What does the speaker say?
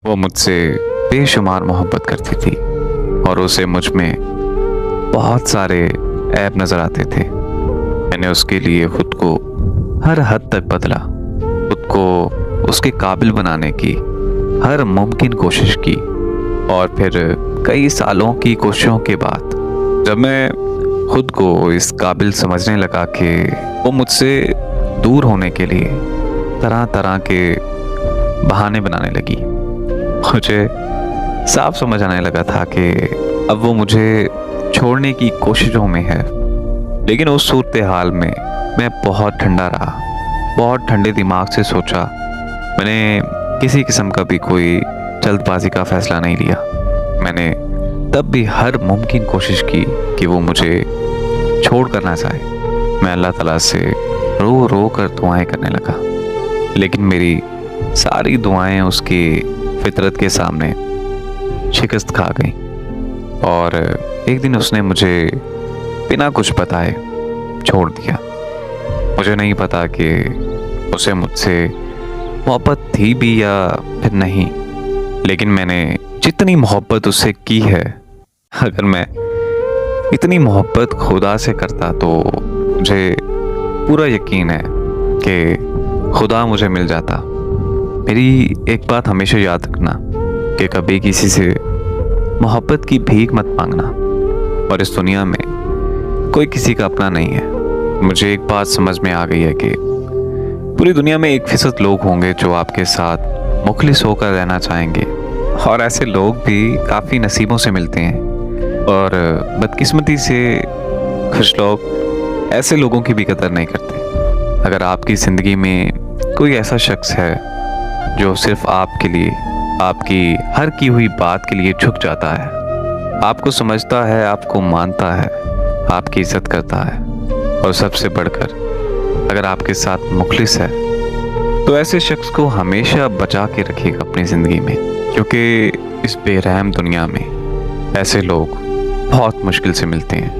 वो मुझसे बेशुमार मोहब्बत करती थी और उसे मुझ में बहुत सारे ऐब नज़र आते थे। मैंने उसके लिए खुद को हर हद तक बदला, खुद को उसके काबिल बनाने की हर मुमकिन कोशिश की। और फिर कई सालों की कोशिशों के बाद जब मैं खुद को इस काबिल समझने लगा कि वो मुझसे दूर होने के लिए तरह तरह के बहाने बनाने लगी, मुझे साफ समझ आने लगा था कि अब वो मुझे छोड़ने की कोशिशों में है। लेकिन उस सूरत हाल में मैं बहुत ठंडा रहा, बहुत ठंडे दिमाग से सोचा। मैंने किसी किस्म का भी कोई जल्दबाजी का फैसला नहीं लिया। मैंने तब भी हर मुमकिन कोशिश की कि वो मुझे छोड़ कर ना जाए। मैं अल्लाह ताला से रो रो कर दुआएं करने लगा, लेकिन मेरी सारी दुआएं उसकी फितरत के सामने शिकस्त खा गई। और एक दिन उसने मुझे बिना कुछ बताए छोड़ दिया। मुझे नहीं पता कि उसे मुझसे मोहब्बत थी भी या फिर नहीं, लेकिन मैंने जितनी मोहब्बत उससे की है, अगर मैं इतनी मोहब्बत खुदा से करता तो मुझे पूरा यकीन है कि खुदा मुझे मिल जाता। मेरी एक बात हमेशा याद रखना कि कभी किसी से मोहब्बत की भीख मत मांगना, और इस दुनिया में कोई किसी का अपना नहीं है। मुझे एक बात समझ में आ गई है कि पूरी दुनिया में 1% लोग होंगे जो आपके साथ मुखलिस होकर रहना चाहेंगे, और ऐसे लोग भी काफ़ी नसीबों से मिलते हैं। और बदकिस्मती से कुछ लोग ऐसे लोगों की भी कदर नहीं करते। अगर आपकी ज़िंदगी में कोई ऐसा शख्स है जो सिर्फ आपके लिए, आपकी हर की हुई बात के लिए झुक जाता है, आपको समझता है, आपको मानता है, आपकी इज्जत करता है, और सबसे बढ़कर अगर आपके साथ मुखलिस है, तो ऐसे शख्स को हमेशा बचा के रखिएगा अपनी ज़िंदगी में, क्योंकि इस बेरहम दुनिया में ऐसे लोग बहुत मुश्किल से मिलते हैं।